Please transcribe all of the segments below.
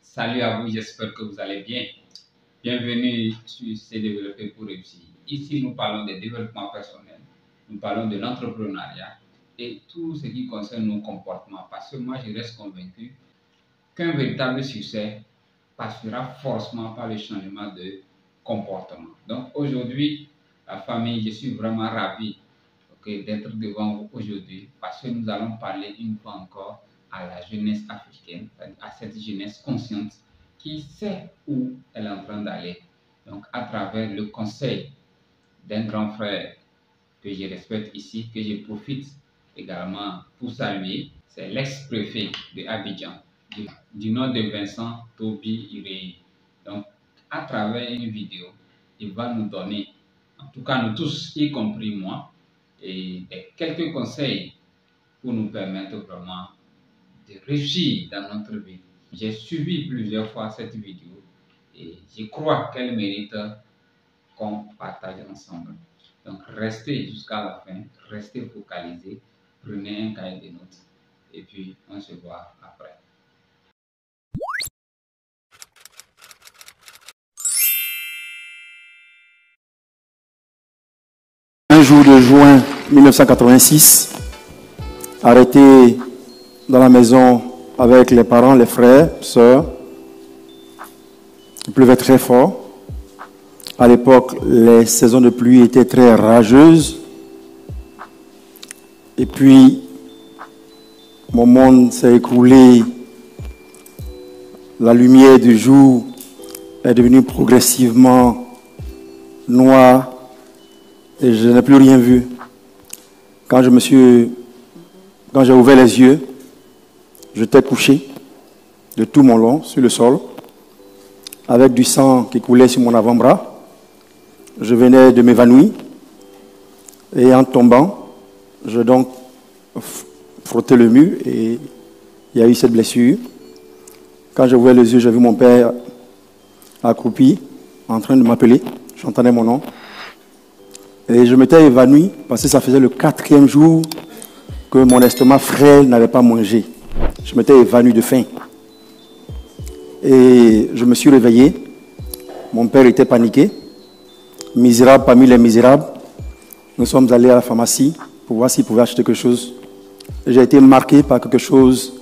Salut à vous, j'espère que vous allez bien. Bienvenue sur C'est développer pour réussir. Ici, nous parlons des développements personnels, nous parlons de l'entrepreneuriat et tout ce qui concerne nos comportements. Parce que moi, je reste convaincu qu'un véritable succès passera forcément par le changement de comportement. Donc aujourd'hui, la famille, je suis vraiment ravi d'être devant vous aujourd'hui parce que nous allons parler une fois encore à la jeunesse africaine, à cette jeunesse consciente qui sait où elle est en train d'aller. Donc à travers le conseil d'un grand frère que je respecte ici, que je profite également pour saluer, c'est l'ex-préfet de Abidjan, du nom de Vincent Toby Irei. Donc à travers une vidéo, il va nous donner, en tout cas nous tous, y compris moi, et quelques conseils pour nous permettre vraiment de réussir dans notre vie. J'ai suivi plusieurs fois cette vidéo et je crois qu'elle mérite qu'on partage ensemble. Donc restez jusqu'à la fin, restez focalisés, prenez un cahier de notes et puis on se voit après. Un jour de juin 1986, arrêté dans la maison avec les parents, les frères, sœurs. Il pleuvait très fort. À l'époque, les saisons de pluie étaient très rageuses. Et puis, mon monde s'est écroulé. La lumière du jour est devenue progressivement noire. Et je n'ai plus rien vu. Quand j'ai ouvert les yeux, j'étais couché de tout mon long sur le sol, avec du sang qui coulait sur mon avant-bras. Je venais de m'évanouir. Et en tombant, j'ai donc frotté le mur et il y a eu cette blessure. Quand j'ai ouvert les yeux, j'ai vu mon père accroupi, en train de m'appeler. J'entendais mon nom. Et je m'étais évanoui parce que ça faisait le 4e jour que mon estomac frêle n'avait pas mangé. Je m'étais évanoui de faim. Et je me suis réveillé. Mon père était paniqué. Misérable parmi les misérables. Nous sommes allés à la pharmacie pour voir s'il pouvait acheter quelque chose. J'ai été marqué par quelque chose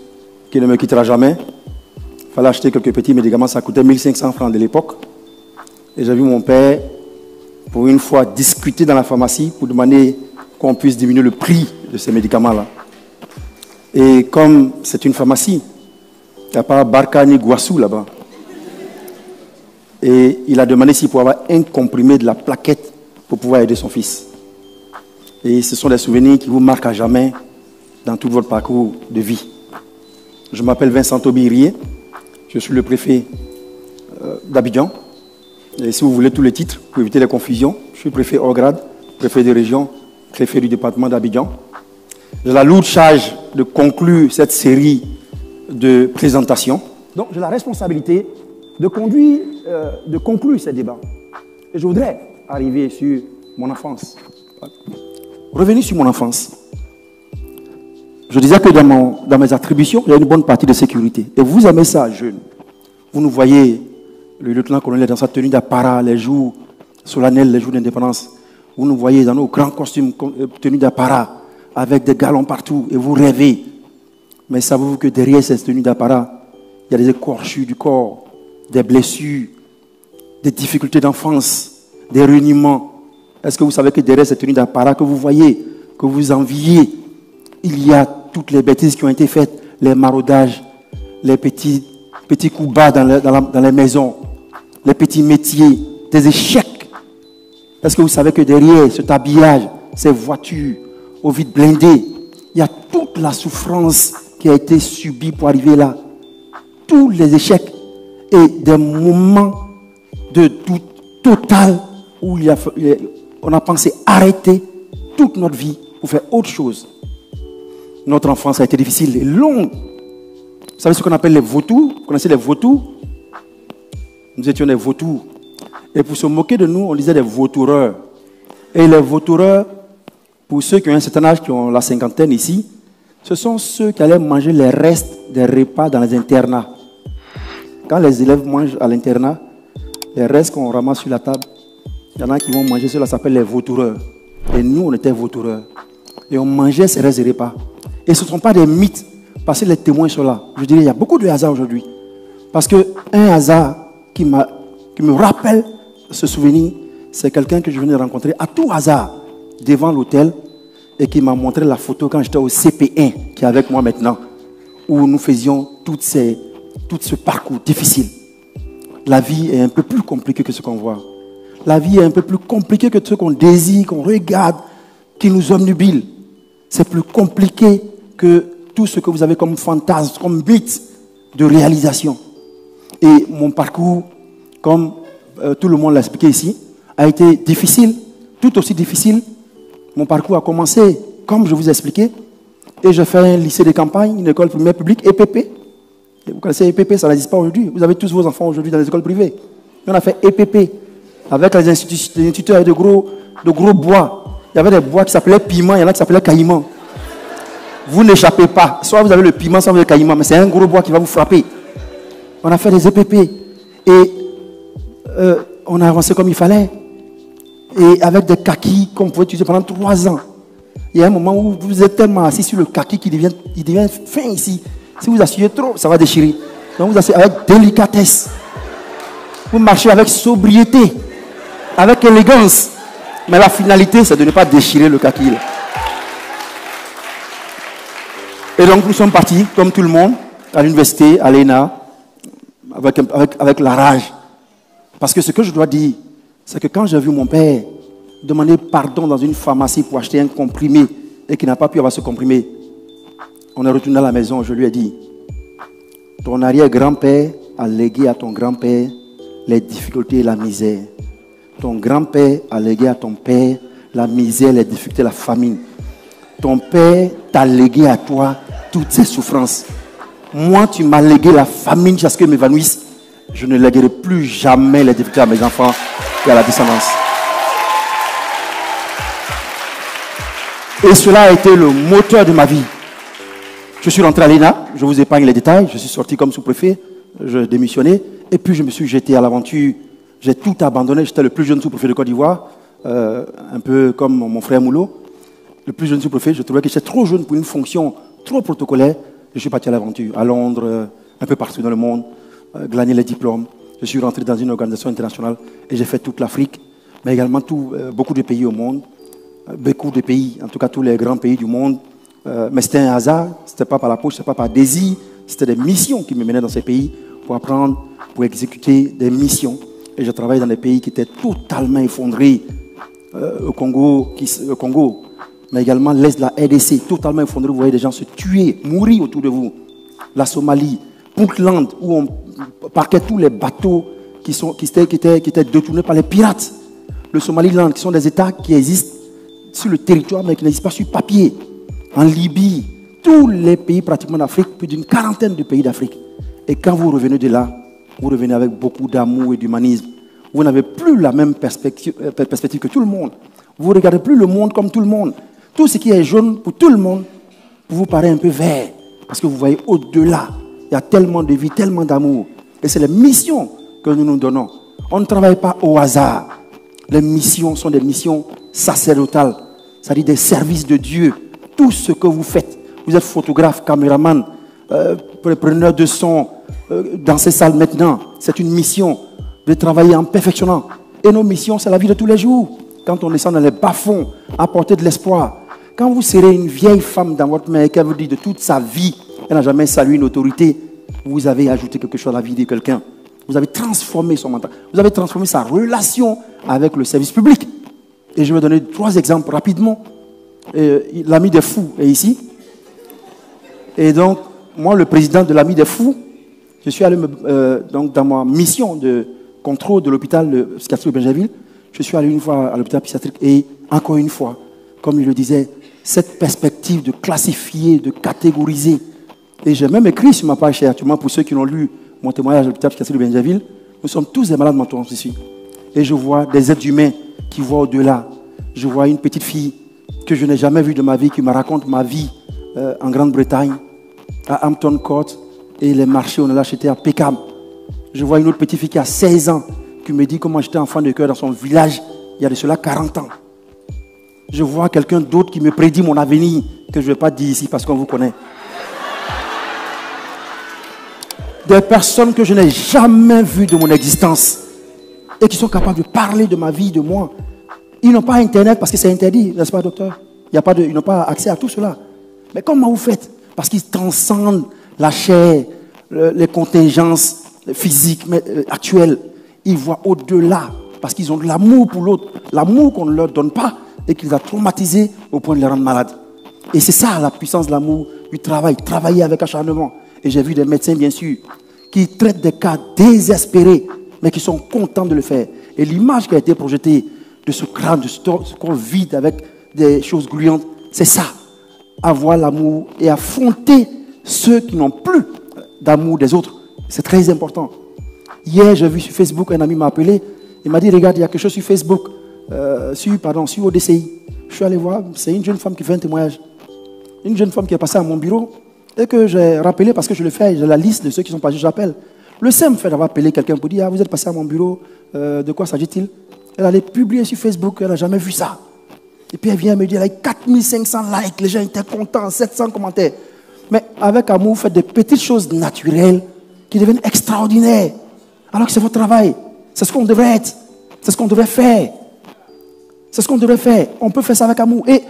qui ne me quittera jamais. Il fallait acheter quelques petits médicaments. Ça coûtait 1500 francs de l'époque. Et j'ai vu mon père, pour une fois, discuter dans la pharmacie pour demander qu'on puisse diminuer le prix de ces médicaments-là. Et comme c'est une pharmacie, il n'y a pas Barca ni Guassou là-bas. Et il a demandé s'il pouvait avoir un comprimé de la plaquette pour pouvoir aider son fils. Et ce sont des souvenirs qui vous marquent à jamais dans tout votre parcours de vie. Je m'appelle Vincent Toby Irei. Je suis le préfet d'Abidjan. Et si vous voulez tous les titres, pour éviter les confusions, je suis préfet hors grade, préfet de région, préfet du département d'Abidjan. J'ai la lourde charge de conclure cette série de présentations. Donc j'ai la responsabilité de conclure ces débats. Et je voudrais arriver sur mon enfance. Revenir sur mon enfance. Je disais que dans mes attributions, il y a une bonne partie de sécurité. Et vous aimez ça, jeune. Vous nous voyez, le lieutenant-colonel dans sa tenue d'apparat, les jours solennels, les jours d'indépendance. Vous nous voyez dans nos grands costumes, tenus d'apparat, avec des galons partout, et vous rêvez. Mais savez-vous que derrière ces tenues d'apparat, il y a des écorchures du corps, des blessures, des difficultés d'enfance, des reniements. Est-ce que vous savez que derrière ces tenues d'apparat que vous voyez, que vous enviez, il y a toutes les bêtises qui ont été faites, les maraudages, les petits coups bas dans les maisons, les petits métiers, des échecs. Est-ce que vous savez que derrière cet habillage, ces voitures au vide blindé, il y a toute la souffrance qui a été subie pour arriver là. Tous les échecs et des moments de doute total où on a pensé arrêter toute notre vie pour faire autre chose. Notre enfance a été difficile et longue. Vous savez ce qu'on appelle les vautours? Vous connaissez les vautours? Nous étions des vautours. Et pour se moquer de nous, on disait des vautoureurs. Et les vautoureurs, pour ceux qui ont un certain âge, qui ont la cinquantaine ici, ce sont ceux qui allaient manger les restes des repas dans les internats. quand les élèves mangent à l'internat, les restes qu'on ramasse sur la table, il y en a qui vont manger, cela s'appelle les vautoureurs. Et nous, on était vautoureurs. Et on mangeait ces restes de repas. Et ce ne sont pas des mythes, parce que les témoins sont là. Je dirais, il y a beaucoup de hasard aujourd'hui. Parce qu'un hasard qui me rappelle ce souvenir, c'est quelqu'un que je venais de rencontrer à tout hasard devant l'hôtel et qui m'a montré la photo quand j'étais au CP1, qui est avec moi maintenant, où nous faisions tout ce parcours difficile. La vie est un peu plus compliquée que ce qu'on voit. La vie est un peu plus compliquée que ce qu'on désire, qu'on regarde, qui nous omnubile. C'est plus compliqué que tout ce que vous avez comme fantasme, comme mythe de réalisation. Et mon parcours, comme tout le monde l'a expliqué ici, a été difficile, tout aussi difficile. Mon parcours a commencé, comme je vous ai expliqué, et j'ai fait un lycée de campagne, une école primaire publique, EPP. Et vous connaissez EPP, ça n'existe pas aujourd'hui. Vous avez tous vos enfants aujourd'hui dans les écoles privées. Et on a fait EPP, avec les instituteurs de gros bois. Il y avait des bois qui s'appelaient piment, il y en a qui s'appelaient caïman. Vous n'échappez pas. Soit vous avez le piment, soit vous avez le caïman, mais c'est un gros bois qui va vous frapper. On a fait des EPP. Et on a avancé comme il fallait. Et avec des kakis qu'on pouvait utiliser pendant 3 ans. Il y a un moment où vous êtes tellement assis sur le kaki qu'il devient fin ici. Si vous asseyez trop, ça va déchirer. Donc vous asseyez avec délicatesse. Vous marchez avec sobriété, avec élégance. Mais la finalité, c'est de ne pas déchirer le kaki. Et donc nous sommes partis, comme tout le monde, à l'université, à l'ENA, avec la rage. Parce que ce que je dois dire, c'est que quand j'ai vu mon père demander pardon dans une pharmacie pour acheter un comprimé et qu'il n'a pas pu avoir ce comprimé, on est retourné à la maison, je lui ai dit, ton arrière-grand-père a légué à ton grand-père les difficultés et la misère. Ton grand-père a légué à ton père la misère, les difficultés, la famine. Ton père t'a légué à toi toutes ces souffrances. Moi, tu m'as légué la famine jusqu'à ce que je m'évanouisse. Je ne léguerai plus jamais les difficultés à mes enfants et à la descendance. Et cela a été le moteur de ma vie. Je suis rentré à l'ENA, je vous épargne les détails, je suis sorti comme sous-préfet, je démissionnais, et puis je me suis jeté à l'aventure. J'ai tout abandonné, j'étais le plus jeune sous-préfet de Côte d'Ivoire, un peu comme mon frère Moulot. Le plus jeune sous-préfet, je trouvais que j'étais trop jeune pour une fonction trop protocolaire. Je suis parti à l'aventure, à Londres, un peu partout dans le monde, glaner les diplômes. Je suis rentré dans une organisation internationale et j'ai fait toute l'Afrique, mais également beaucoup de pays au monde. Beaucoup de pays, en tout cas tous les grands pays du monde. Mais c'était un hasard, ce n'était pas par la poche, ce n'était pas par désir, c'était des missions qui me menaient dans ces pays pour apprendre, pour exécuter des missions. Et je travaillais dans des pays qui étaient totalement effondrés. Au Congo, mais également l'Est de la RDC, totalement effondré. Vous voyez des gens se tuer, mourir autour de vous. La Somalie, Puntland, où on parquait tous les bateaux qui étaient détournés par les pirates. Le Somaliland, qui sont des États qui existent sur le territoire, mais qui n'existent pas sur papier. En Libye, tous les pays pratiquement d'Afrique, plus d'une 40aine de pays d'Afrique. Et quand vous revenez de là, vous revenez avec beaucoup d'amour et d'humanisme. Vous n'avez plus la même perspective que tout le monde. Vous ne regardez plus le monde comme tout le monde. Tout ce qui est jaune pour tout le monde, vous paraît un peu vert. Parce que vous voyez au-delà. Il y a tellement de vie, tellement d'amour. Et c'est les missions que nous nous donnons. On ne travaille pas au hasard. Les missions sont des missions sacerdotales. C'est-à-dire des services de Dieu. Tout ce que vous faites. Vous êtes photographe, caméraman, preneur de son, dans ces salles maintenant. C'est une mission de travailler en perfectionnant. Et nos missions, c'est la vie de tous les jours. Quand on descend dans les bas-fonds, apporter de l'espoir. Quand vous serrez une vieille femme dans votre main et qu'elle vous dit de toute sa vie, elle n'a jamais salué une autorité, vous avez ajouté quelque chose à la vie de quelqu'un. Vous avez transformé son mental. Vous avez transformé sa relation avec le service public. Et je vais donner 3 exemples rapidement. L'Ami des Fous est ici. Et donc, moi, le président de l'Ami des Fous, je suis allé donc dans ma mission de contrôle de l'hôpital psychiatrique de Benjerville. Je suis allé une fois à l'hôpital psychiatrique et encore une fois, comme il le disait, cette perspective de classifier, de catégoriser. Et j'ai même écrit sur ma page actuellement, pour ceux qui l'ont lu, mon témoignage à l'hôpital psychiatrique de Benjerville, nous sommes tous des malades mentaux ici. Et je vois des êtres humains qui voient au-delà. Je vois une petite fille que je n'ai jamais vue de ma vie, qui me raconte ma vie en Grande-Bretagne, à Hampton Court, et les marchés, on l'a acheté à Peckham. Je vois une autre petite fille qui a 16 ans, qui me dit comment j'étais enfant de cœur dans son village, il y a de cela 40 ans. Je vois quelqu'un d'autre qui me prédit mon avenir, que je ne vais pas dire ici parce qu'on vous connaît. Des personnes que je n'ai jamais vues de mon existence et qui sont capables de parler de ma vie, de moi. Ils n'ont pas Internet parce que c'est interdit, n'est-ce pas, docteur? Ils n'ont pas accès à tout cela. Mais comment vous faites? Parce qu'ils transcendent la chair, les contingences physiques actuelles. Ils voient au-delà parce qu'ils ont de l'amour pour l'autre. L'amour qu'on ne leur donne pas et qui les a traumatisés au point de les rendre malades. Et c'est ça la puissance de l'amour, du travail. Travailler avec acharnement. Et j'ai vu des médecins, bien sûr, qui traitent des cas désespérés, mais qui sont contents de le faire. Et l'image qui a été projetée de ce crâne, de ce corps vide avec des choses gluantes, c'est ça. Avoir l'amour et affronter ceux qui n'ont plus d'amour des autres. C'est très important. Hier, j'ai vu sur Facebook, un ami m'a appelé. Il m'a dit, regarde, il y a quelque chose sur Facebook, sur ODCI. Je suis allé voir, c'est une jeune femme qui fait un témoignage. Une jeune femme qui est passée à mon bureau et que j'ai rappelé parce que je le fais, j'ai la liste de ceux qui sont passés, j'appelle. Le simple fait d'avoir appelé quelqu'un pour dire, ah, vous êtes passé à mon bureau, de quoi s'agit-il? Elle allait publier sur Facebook, elle n'a jamais vu ça. Et puis elle vient me dire, elle a 4500 likes, les gens étaient contents, 700 commentaires. Mais avec amour, vous faites des petites choses naturelles qui deviennent extraordinaires. Alors que c'est votre travail. C'est ce qu'on devrait être. C'est ce qu'on devrait faire. C'est ce qu'on devrait faire. On peut faire ça avec amour. Et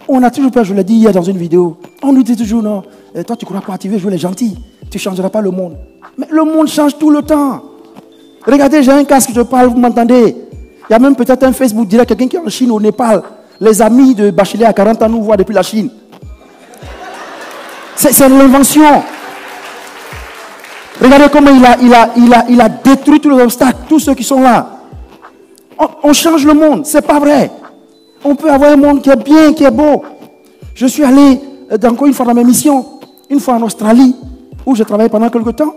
on a toujours peur, je l'ai dit hier dans une vidéo, on nous dit toujours, non, toi tu crois quoi, tu veux jouer les gentils, tu ne changeras pas le monde. Mais le monde change tout le temps. Regardez, j'ai un casque, je parle, vous m'entendez. Il y a même peut-être un Facebook direct, quelqu'un qui est en Chine, au Népal. Les amis de Bachelet à 40 ans nous voient depuis la Chine. C'est l'invention. Regardez comment il a détruit tous les obstacles, tous ceux qui sont là. On change le monde, c'est pas vrai. On peut avoir un monde qui est bien, qui est beau. Je suis allé encore une fois dans mes missions, une fois en Australie, où j'ai travaillé pendant quelques temps.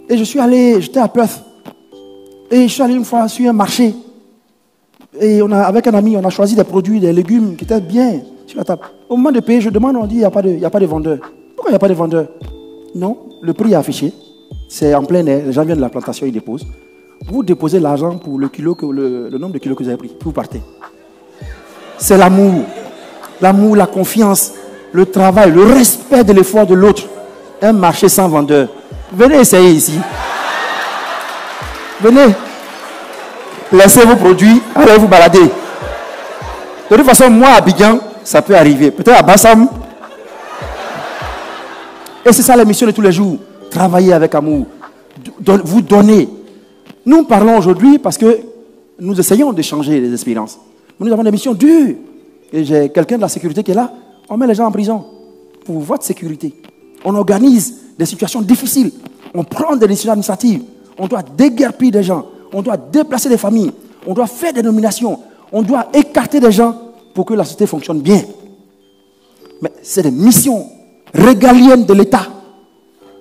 Et je suis allé, j'étais à Perth. Et je suis allé une fois sur un marché. Et avec un ami, on a choisi des produits, des légumes qui étaient bien sur la table. Au moment de payer, je demande, on dit, il n'y a pas de vendeur. Pourquoi il n'y a pas de vendeur? Non, le prix est affiché. C'est en plein air, les gens viennent de la plantation, ils déposent. Vous déposez l'argent pour le nombre de kilos que vous avez pris, puis vous partez. C'est l'amour. L'amour, la confiance, le travail, le respect de l'effort de l'autre. Un marché sans vendeur. Venez essayer ici. Venez. Laissez vos produits, allez vous balader. De toute façon, moi à Abidjan, ça peut arriver. Peut-être à Bassam. Et c'est ça la mission de tous les jours. Travailler avec amour. Vous donner. Nous parlons aujourd'hui parce que nous essayons de changer les expériences. Mais nous avons des missions dures. Et j'ai quelqu'un de la sécurité qui est là. On met les gens en prison pour votre sécurité. On organise des situations difficiles. On prend des décisions administratives. On doit déguerpir des gens. On doit déplacer des familles. On doit faire des nominations. On doit écarter des gens pour que la société fonctionne bien. Mais c'est des missions régaliennes de l'État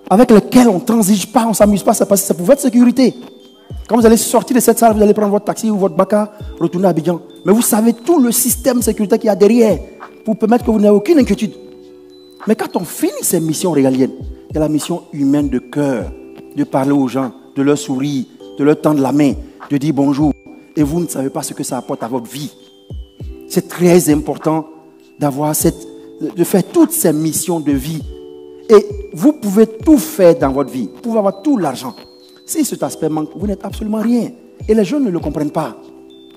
avec lesquelles on ne transige pas, on ne s'amuse pas. C'est pour votre sécurité. Quand vous allez sortir de cette salle, vous allez prendre votre taxi ou votre baka, retourner à Abidjan. Mais vous savez tout le système sécuritaire qu'il y a derrière pour permettre que vous n'ayez aucune inquiétude. Mais quand on finit ces missions régaliennes, il y a la mission humaine de cœur, de parler aux gens, de leur sourire, de leur tendre la main, de dire bonjour. Et vous ne savez pas ce que ça apporte à votre vie. C'est très important de faire toutes ces missions de vie. Et vous pouvez tout faire dans votre vie. Vous pouvez avoir tout l'argent. Si cet aspect manque, vous n'êtes absolument rien. Et les jeunes ne le comprennent pas.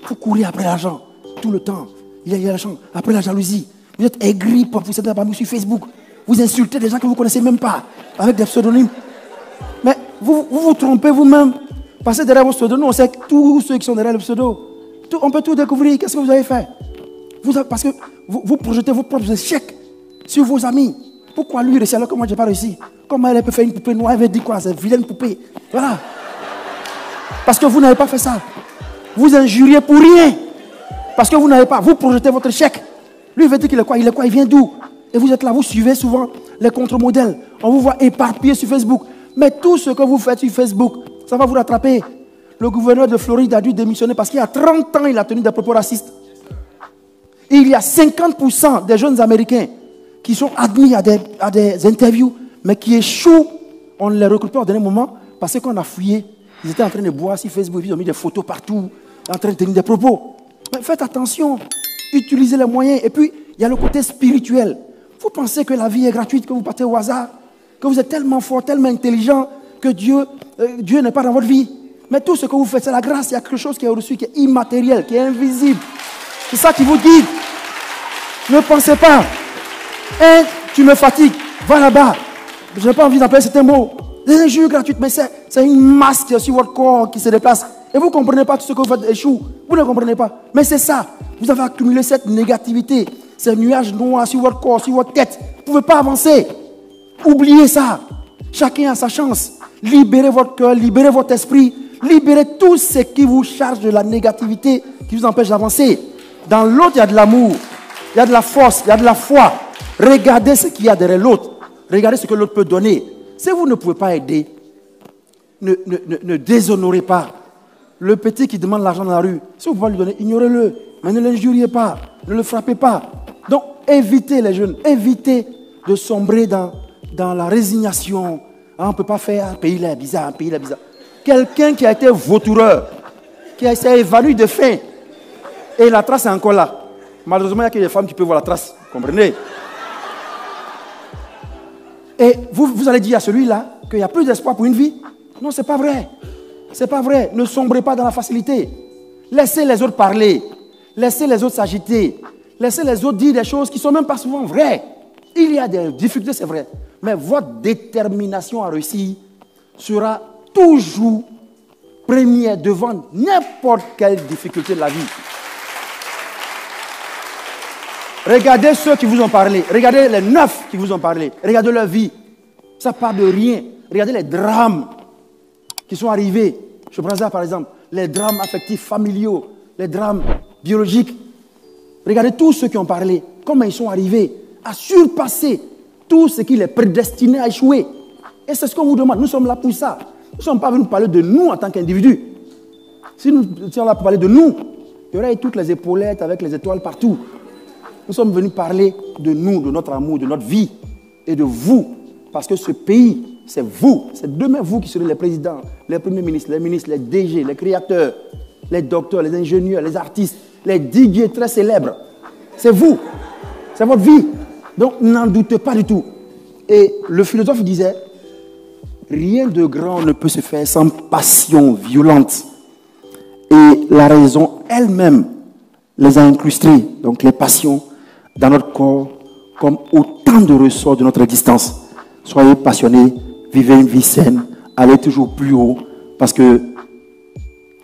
Vous courez après l'argent tout le temps. Il y a l'argent, après la jalousie. Vous êtes aigri, vous êtes pas sur Facebook. Vous insultez des gens que vous ne connaissez même pas, avec des pseudonymes. Mais vous vous trompez vous-même. Parce que derrière vos pseudos, nous on sait que tous ceux qui sont derrière le pseudo, on peut tout découvrir. Qu'est-ce que vous avez fait? Parce que vous projetez vos propres échecs sur vos amis. Pourquoi lui réussit alors que moi je n'ai pas réussi? Comment elle peut faire une poupée noire? Elle veut dire quoi? C'est une vilaine poupée. Voilà. Parce que vous n'avez pas fait ça. Vous injuriez pour rien. Parce que vous n'avez pas. Vous projetez votre échec. Lui veut dire qu'il est quoi? Il est quoi? Il vient d'où? Et vous êtes là, vous suivez souvent les contre-modèles. On vous voit éparpillé sur Facebook. Mais tout ce que vous faites sur Facebook, ça va vous rattraper. Le gouverneur de Floride a dû démissionner parce qu'il y a 30 ans, il a tenu des propos racistes. Et il y a 50% des jeunes Américains qui sont admis à des interviews, mais qui échouent. On ne les recrute pas au dernier moment parce qu'on a fouillé Ils étaient en train de boire sur Facebook, ils ont mis des photos partout, en train de tenir des propos. Mais faites attention, utilisez les moyens. Et puis, il y a le côté spirituel. Vous pensez que la vie est gratuite, que vous partez au hasard, que vous êtes tellement fort, tellement intelligent, que Dieu n'est pas dans votre vie. Mais tout ce que vous faites, c'est la grâce. Il y a quelque chose qui est au-dessus, qui est immatériel, qui est invisible. C'est ça qui vous guide. Ne pensez pas. Tu me fatigues, va là-bas. Je n'ai pas envie d'employer certains mots. Les injures gratuites, mais c'est une masse qui est sur votre corps qui se déplace. Et vous ne comprenez pas tout ce que vous faites échoue. Vous ne comprenez pas. Mais c'est ça. Vous avez accumulé cette négativité, ces nuages noirs sur votre corps, sur votre tête. Vous ne pouvez pas avancer. Oubliez ça. Chacun a sa chance. Libérez votre cœur, libérez votre esprit, libérez tout ce qui vous charge de la négativité qui vous empêche d'avancer. Dans l'autre, il y a de l'amour, il y a de la force, il y a de la foi. Regardez ce qu'il y a derrière l'autre. Regardez ce que l'autre peut donner. Si vous ne pouvez pas aider, ne déshonorez pas. Le petit qui demande l'argent dans la rue, si vous pouvez lui donner, ignorez-le. Mais ne l'injuriez pas, ne le frappez pas. Donc, évitez les jeunes, évitez de sombrer dans la résignation. On ne peut pas faire un pays là bizarre, un pays là bizarre. Quelqu'un qui a été vautoureur, qui s'est évanoui de faim, et la trace est encore là. Malheureusement, il n'y a que des femmes qui peuvent voir la trace, vous comprenez? Et vous allez dire à celui-là qu'il n'y a plus d'espoir pour une vie. Non, ce n'est pas vrai. Ce n'est pas vrai. Ne sombrez pas dans la facilité. Laissez les autres parler. Laissez les autres s'agiter. Laissez les autres dire des choses qui ne sont même pas souvent vraies. Il y a des difficultés, c'est vrai. Mais votre détermination à réussir sera toujours première devant n'importe quelle difficulté de la vie. Regardez ceux qui vous ont parlé. Regardez les 9 qui vous ont parlé. Regardez leur vie. Ça part de rien. Regardez les drames qui sont arrivés. Je prends ça par exemple. Les drames affectifs familiaux. Les drames biologiques. Regardez tous ceux qui ont parlé. Comment ils sont arrivés à surpasser tout ce qui les prédestinait à échouer. Et c'est ce qu'on vous demande. Nous sommes là pour ça. Nous ne sommes pas venus parler de nous en tant qu'individus. Si nous étions là pour parler de nous, il y aurait toutes les épaulettes avec les étoiles partout. Nous sommes venus parler de nous, de notre amour, de notre vie et de vous. Parce que ce pays, c'est vous. C'est demain vous qui serez les présidents, les premiers ministres, les DG, les créateurs, les docteurs, les ingénieurs, les artistes, les diguiers très célèbres. C'est vous. C'est votre vie. Donc n'en doutez pas du tout. Et le philosophe disait, rien de grand ne peut se faire sans passion violente. Et la raison elle-même les a incrustés, donc les passions, dans notre corps, comme autant de ressorts de notre existence. Soyez passionnés, vivez une vie saine, allez toujours plus haut, parce que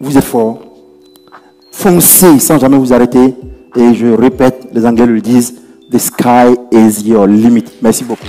vous êtes forts. Foncez sans jamais vous arrêter. Et je répète, les Anglais le disent, the sky is your limit. Merci beaucoup.